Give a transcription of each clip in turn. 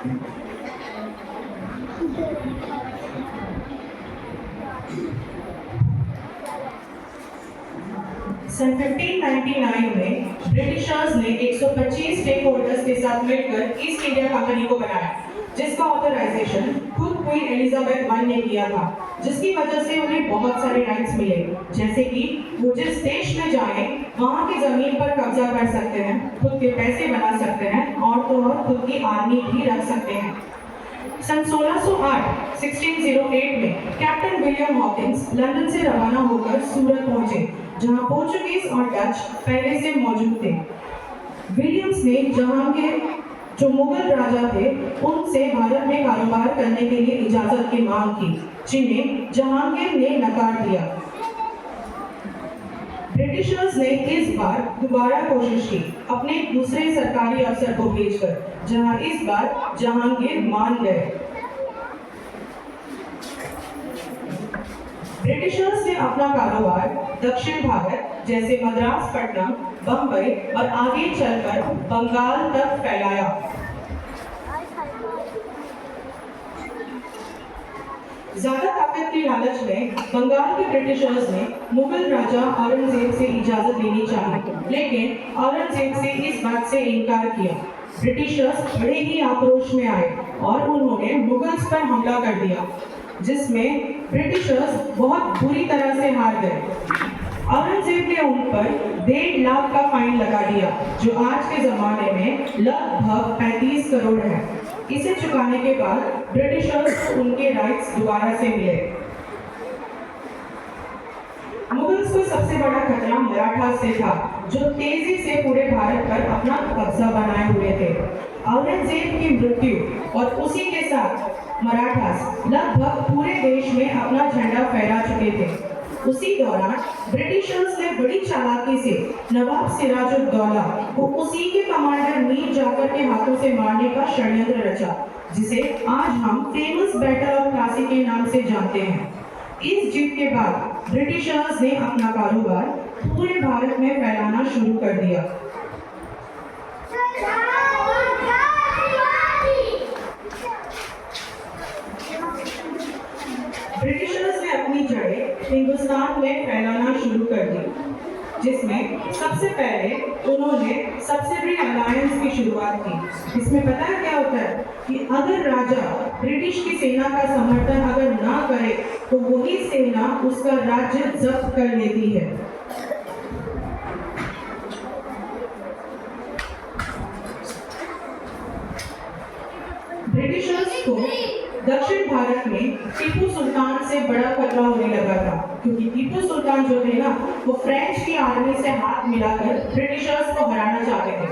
सन 1599 में ब्रिटिशर्स ने 125 stake holders के साथ मिलकर ईस्ट इंडिया कंपनी को बनाया, जिसका ऑथराइजेशन खुद क्वीन एलिजाबेथ I ने किया था, जिसकी वजह से उन्हें बहुत सारे राइट्स मिले, जैसे कि वो जिस देश में जाएं वहां की जमीन पर कब्जा कर सकते हैं, खुद के पैसे बना सकते हैं और तो और खुद की आर्मी भी रख सकते हैं। सन 1608 में कैप्टन विलियम हॉकिंस लंदन से रवाना होकर सूरत पहुंचे, जहां पोर्चुगीज और डच पहले से मौजूद थे। विलियम्स ने जहांगीर, जो मुगल राजा थे, उनसे भारत में कारोबार करने के लिए इजाजत की मांग की, जिन्हें जहांगीर ने नकार दिया। ब्रिटिशर्स ने इस बार दोबारा कोशिश की, अपने दूसरे सरकारी अफसर को भेजकर, जहां इस बार जहांगीर मान गए। ब्रिटिशर्स ने अपना कारोबार दक्षिण भारत जैसे मद्रास, पटना, बंबई और आगे चलकर बंगाल तक फैलाया। ज्यादा ताकत की लालच में बंगाल के ब्रिटिशर्स ने मुगल राजा औरंगजेब से इजाजत लेनी चाही, लेकिन औरंगजेब से इस बात से इनकार किया। ब्रिटिशर्स बड़े ही आक्रोश में आए और उन्होंने मुगल्स पर हमला कर दिया, जिसमें ब्रिटिशर्स बहुत बुरी तरह से हार गए। औरंगजेब ने उन पर 1.5 लाख का फाइन लगा दिया, जो आज के जमाने में लगभग 35 करोड़ है। इसे चुकाने के बाद ब्रिटिशर्स को उनके राइट्स दोबारा से मिले। मुगल्स को सबसे बड़ा खतरा मराठास से था, जो तेजी से पूरे भारत पर अपना कब्जा बनाए हुए थे। औरंगजेब की मृत्यु और उसी के साथ मराठास लगभग पूरे देश में अपना झंडा फहरा चुके थे। उसी दौरान ब्रिटिशर्स ने बड़ी चालाकी से नवाब सिराजुद्दौला को उसी के कमांडर मीर जाफर के हाथों से मारने का षड्यंत्र रचा, जिसे आज हम फेमस बैटल ऑफ प्लासी के नाम से जानते हैं। इस जीत के बाद ब्रिटिशर्स ने अपना कारोबार पूरे भारत में फैलाना शुरू कर दिया। ब्रिटिशर्स ने अपनी जड़ें हिंदुस्तान में फैलाना शुरू कर दी, जिसमें सबसे पहले उन्होंने सब्सिडरी अलायंस की शुरुआत की। इसमें पता है क्या होता है कि अगर राजा ब्रिटिश की सेना का समर्थन अगर ना करे तो वही सेना उसका राज्य जब्त कर लेती है। ब्रिटिशर्स को दक्षिण भारत में टीपू सुल्तान से बड़ा खतरा होने लगा था, क्योंकि टीपू सुल्तान जो थे ना, वो फ्रेंच की आर्मी से हाथ मिलाकर ब्रिटिशर्स को हराना चाहते थे।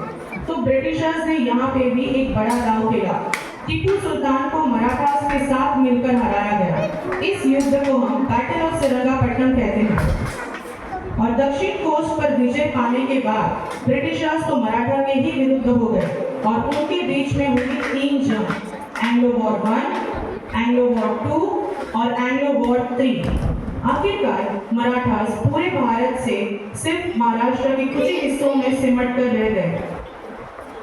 तो ब्रिटिशर्स ने यहाँ पे भी एक बड़ा दांव खेला। टीपू सुल्तान को मराठास के साथ मिलकर हराया गया। इस युद्ध को हम बैटल ऑफ सेरिंगापट्टनम कहते हैं। और दक्षिण कोस्ट पर विजय पाने के बाद ब्रिटिशर्स तो मराठा के ही विरुद्ध हो गए और उनके बीच में हुई 3 जंग, एंग्लो वॉर 1, एंग्लो वॉर 2 और एंग्लो वॉर 3। आखिरकार मराठास पूरे भारत से सिर्फ महाराष्ट्र के कुछ हिस्सों में सिमट कर रह गए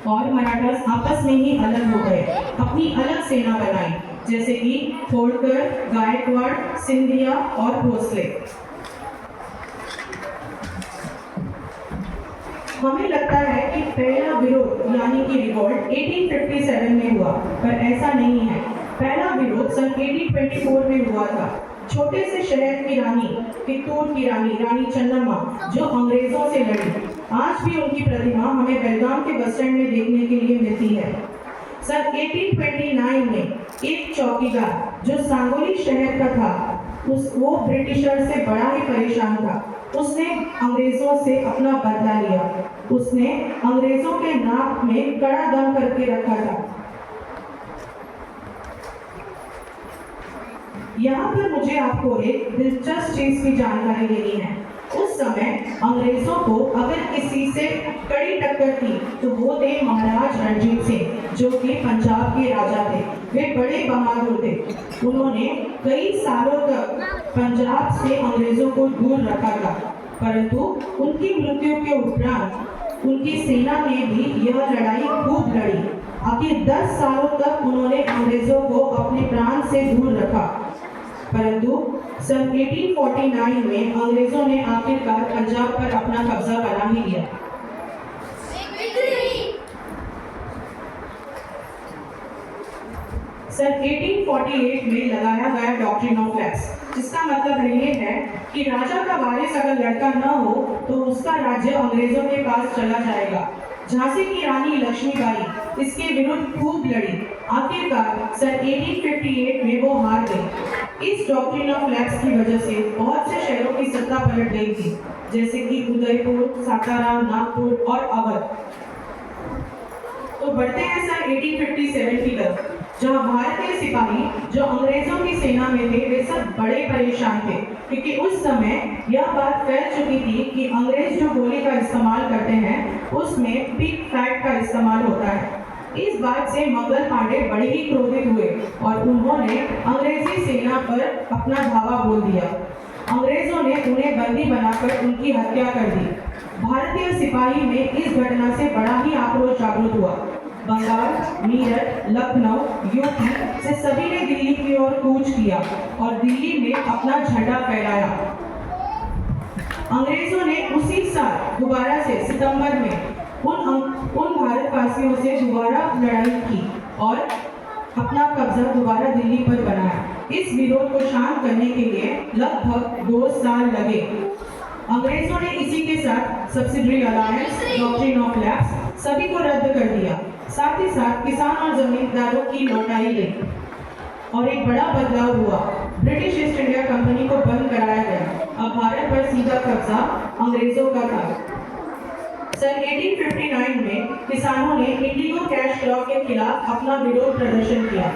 और मराठास आपस में ही अलग हो गए, अपनी अलग सेना बनाई, जैसे कि होलकर, गायकवाड़, सिंधिया और भोसले। हमें लगता है कि पहला विरोध यानी कि रिवॉल्ट 1857 में हुआ, पर ऐसा नहीं है। पहला विरोध सन 1824 में हुआ था। छोटे से शहर की रानी, कित्तूर की रानी चन्नम्मा, जो अंग्रेजों से लड़ी, आज भी उनकी प्रतिमा हमें बेलगाम के बस स्टैंड में देखने के लिए मिलती है। सन 1829 में एक चौकीदार जो सांगोली शहर का था, वो ब्रिटिशर से बड़ा ही परेशान था। उसने अंग्रेजों से अपना बदला लिया। उसने अंग्रेजों के नाक में कड़ा दम करके रखा था। यहाँ पर मुझे आपको एक दिलचस्प चीज की जानकारी देनी है। उस समय अंग्रेजों को अगर किसी से कड़ी टक्कर थी तो वो थे महाराज रणजीत सिंह, जो कि पंजाब के राजा थे। वे बड़े बहादुर थे। उन्होंने कई सालों तक पंजाब से अंग्रेजों को दूर रखा था, परंतु उनकी मृत्यु के उपरांत उनकी सेना ने भी यह लड़ाई खूब लड़ी। आखिर 10 सालों तक उन्होंने अंग्रेजों को अपने प्राण से दूर रखा, परंतु सन 1849 में अंग्रेजों ने आखिरकार पंजाब पर अपना कब्जा बना ही लिया। सन 1848 में लगाया गया डॉक्ट्रिन ऑफ लैप्स, जिसका मतलब ये है कि राजा का वारिस अगर लड़का न हो तो उसका राज्य अंग्रेजों के पास चला जाएगा। झांसी की रानी लक्ष्मीबाई इसके विरुद्ध खूब लड़ी। आखिरकार सन 1858 में वो हार गई। इस डॉक्ट्रिन ऑफ लैप्स की वजह से बहुत से शहरों की सत्ता पलट गई थी, जैसे कि उदयपुर, सासाराम, नागपुर और अवध। तो बढ़ते हैं सन 1857 की तरफ, जहां भारतीय सिपाही जो अंग्रेजों की सेना में थे वे सब बड़े परेशान थे, क्योंकि उस समय यह बात फैल चुकी थी कि अंग्रेज जो गोली का इस्तेमाल करते हैं उसमें पिग फैट का इस्तेमाल होता है। इस बात से मंगल पांडे बड़े ही क्रोधित हुए और उन्होंने अंग्रेजी सेना पर अपना धावा बोल दिया। अंग्रेजों ने उन्हें बंदी बनाकर उनकी हत्या कर दी। भारतीय सिपाही में इस घटना से बड़ा ही आक्रोश जागृत हुआ। बंगाल, मीरठ, लखनऊ, यूपी से सभी ने दिल्ली की ओर कूच किया और दिल्ली में अपना झंडा फहराया। अंग्रेजों ने उसी साल दोबारा से सितंबर में उन भारतवासियों से दोबारा लड़ाई की और अपना कब्जा दोबारा दिल्ली पर बनाया। इस विरोध को शांत करने के लिए लगभग 2 साल लगे। अंग्रेजों ने इसी के साथ subsidiary alliance, doctrine of lapse सभी को रद्द कर दिया। साथ ही साथ किसान और जमींदारों की लौटाई गई और एक बड़ा बदलाव हुआ। ब्रिटिश ईस्ट इंडिया कंपनी को बंद कराया गया। अब भारत पर सीधा कब्जा अंग्रेजों का था। सन 1859 में किसानों ने इंडिगो कैश क्रॉप के खिलाफ अपना विरोध प्रदर्शन किया।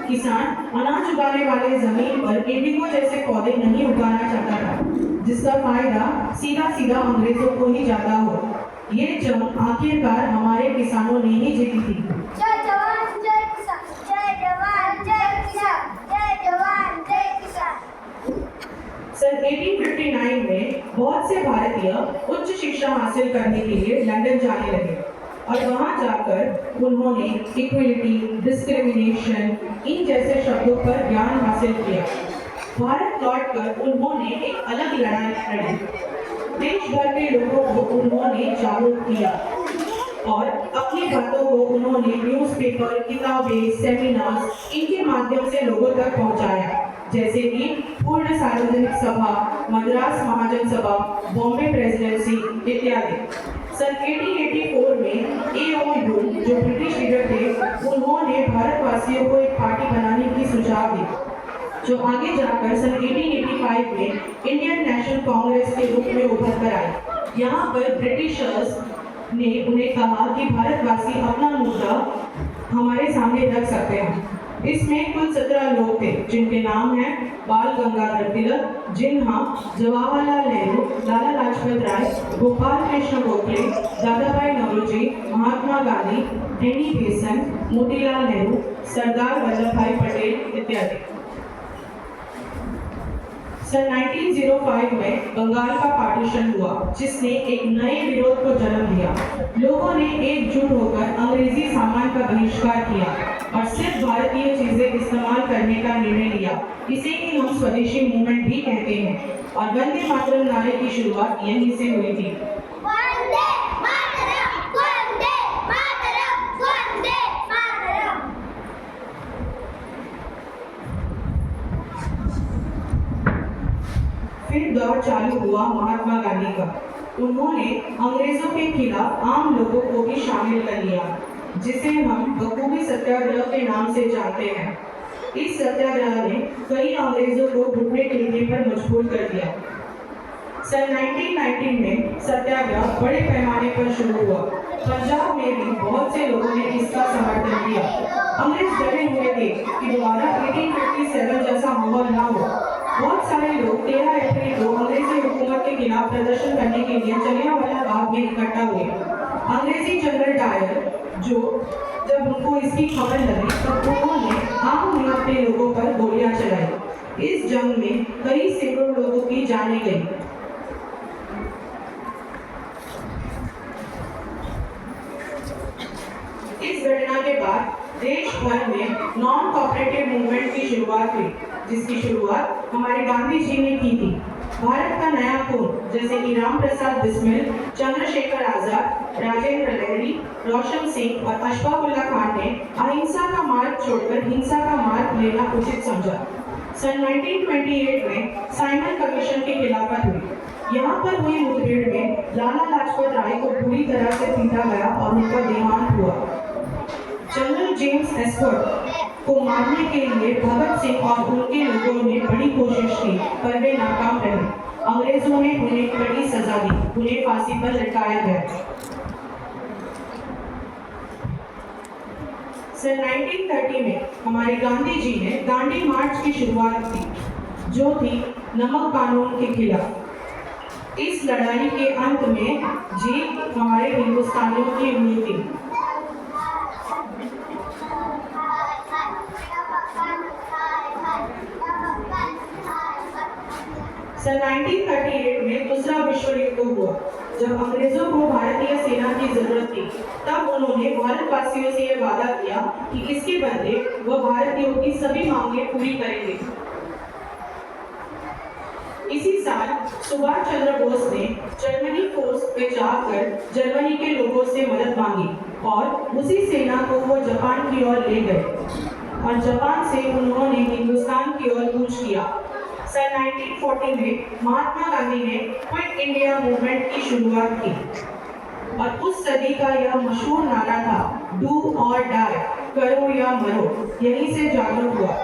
किसान अनाज उगाने वाले जमीन पर इंडिगो जैसे पौधे नहीं उगाना चाहता था, जिसका फायदा सीधा सीधा अंग्रेजों को ही जाता हो। ये जंग आखिरकार हमारे किसानों ने ही जीती थी। जय जवान जय किसान, जय जवान जय किसान, जय जवान जय किसान। सन 1859 में बहुत से भारतीय उच्च शिक्षा हासिल करने के लिए लंदन जाने लगे और वहां जाकर उन्होंने इक्वलिटी, डिस्क्रिमिनेशन इन जैसे शब्दों पर ज्ञान हासिल किया। भारत लौटकर उन्होंने एक अलग लड़ाई लड़ी। देश भर के लोगों को उन्होंने जागरूक किया और अपनी बातों को उन्होंने न्यूज़पेपर, किताबें, सेमिनार्स इनके माध्यम से लोगों तक पहुंचाया, जैसे कि पूर्ण सार्वजनिक सभा, मद्रास महाजन सभा, बॉम्बे प्रेसिडेंसी इत्यादि। सन 1884 में AOU जो ब्रिटिश लीडर थे उन्होंने भारतवासियों को एक पार्टी बनाने की सुझाव दी, जो आगे जाकर सन 1885 में इंडियन नेशनल कांग्रेस के रूप में उभर कर आई। यहाँ पर ब्रिटिशर्स ने उन्हें कहा कि भारतवासी अपना मुद्दा हमारे सामने रख सकते हैं। इसमें कुल 17 लोग थे, जिनके नाम हैं बाल गंगाधर तिलक, जिन्हा, जवाहरलाल नेहरू, लाला लाजपत राय, गोपाल कृष्ण गोखले, दादाभाई नौरोजी, महात्मा गांधी, एनी बेसेंट, मोतीलाल नेहरू, सरदार वल्लभ भाई पटेल इत्यादि। सन 1905 में बंगाल का पार्टीशन हुआ, जिसने एक नए विरोध को जन्म दिया। लोगों ने एकजुट होकर अंग्रेजी सामान का बहिष्कार किया और सिर्फ भारतीय चीजें इस्तेमाल करने का निर्णय लिया। इसे ही हम स्वदेशी मूवमेंट भी कहते हैं और वंदे मातरम नारे की शुरुआत यहीं से हुई थी। वंदे मातरम, वंदे मातरम, वंदे मातरम। फिर दौर चालू हुआ महात्मा गांधी का। उन्होंने अंग्रेजों के खिलाफ आम लोगों को भी शामिल कर लिया, जिसे हम बखूबी सत्याग्रह के नाम से जानते हैं। इस सत्याग्रह ने कई अंग्रेजों को घुटने टेकने पर मजबूर कर दिया। सन 1919 में सत्याग्रह बड़े पैमाने पर शुरू हुआ। पंजाब में भी बहुत से लोगों ने इसका समर्थन किया। अंग्रेज डरे हुए थे कि दोबारा 1857 जैसा माहौल न हो। बहुत सारे लोग 13 अप्रैल को अंग्रेजी हुकूमत के खिलाफ प्रदर्शन करने के लिए जलियांवाला बाग में इकट्ठा हुए। अंग्रेजी जनरल डायर जब उनको इसकी खबर लगी तब उन्होंने आम निहत्थे लोगों पर गोलियां चलाई। इस जंग में कई सैकड़ों लोगों की जानें गई। इस घटना के बाद देश भर में नॉन कोऑपरेटिव मूवमेंट की शुरुआत हुई, जिसकी शुरुआत हमारे गांधी जी ने की थी। भारत का नया खून जैसे कि राम प्रसाद बिस्मिल, चंद्रशेखर आजाद, राजेंद्र लहरी, रोशन सिंह और अशफाकुल्ला खान ने अहिंसा का मार्ग छोड़कर हिंसा का मार्ग लेना उचित समझा। सन 1928 में साइमन कमीशन की खिलाफत हुई। यहाँ पर हुई मुठभेड़ में लाला लाजपत राय को बुरी तरह से पीटा गया और उनका देहांत हुआ। जनरल जेम्स एस्कॉट को मारने के लिए भगत सिंह और उनके लोगों ने बड़ी कोशिश की, पर वे नाकाम रहे। अंग्रेजों ने उन्हें कड़ी सजा दी, उन्हें फांसी पर लटकाया गया। सन 1930 में हमारे गांधी जी ने दांडी मार्च की शुरुआत की, जो थी नमक कानून के खिलाफ। इस लड़ाई के अंत में जीत हमारे हिंदुस्तानियों की हुई थी। सन 1938 में दूसरा विश्व युद्ध हुआ। जब अंग्रेजों को भारतीय सेना की जरूरत थी, तब उन्होंने भारतवासियों से यह वादा किया कि इसके बदले वह भारतीयों की सभी मांगें पूरी करेंगे। इसी साल सुभाष चंद्र बोस ने जर्मनी फोर्स में जाकर जर्मनी के लोगों से मदद मांगी और उसी सेना को वो जापान की ओर ले गए और जापान से उन्होंने हिंदुस्तान की ओर कूच किया। सन 1940 में महात्मा गांधी ने क्विट इंडिया मूवमेंट की शुरुआत की और उस सदी का यह मशहूर नारा था, डू और डाई, करो या मरो, यहीं से जागरूक हुआ।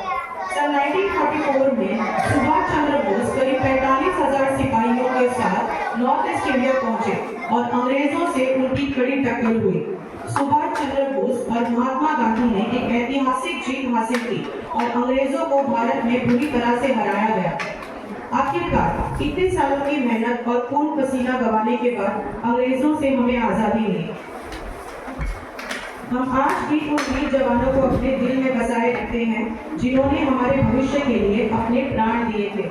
सन 1944 में सुभाष चंद्र बोस करीब 45,000 सिपाहियों के साथ नॉर्थ ईस्ट इंडिया पहुंचे और अंग्रेजों से उनकी कड़ी टक्कर हुई। सुभाष चंद्र बोस और महात्मा गांधी ने एक ऐतिहासिक जीत हासिल की और अंग्रेजों को भारत में बुरी तरह से हराया गया। आखिरकार इतने सालों की मेहनत और खून पसीना गंवाने के बाद अंग्रेजों से हमें आजादी मिली। हम आज भी उन वीर जवानों को अपने दिल में बसाए रखते हैं, जिन्होंने हमारे भविष्य के लिए अपने प्राण दिए थे।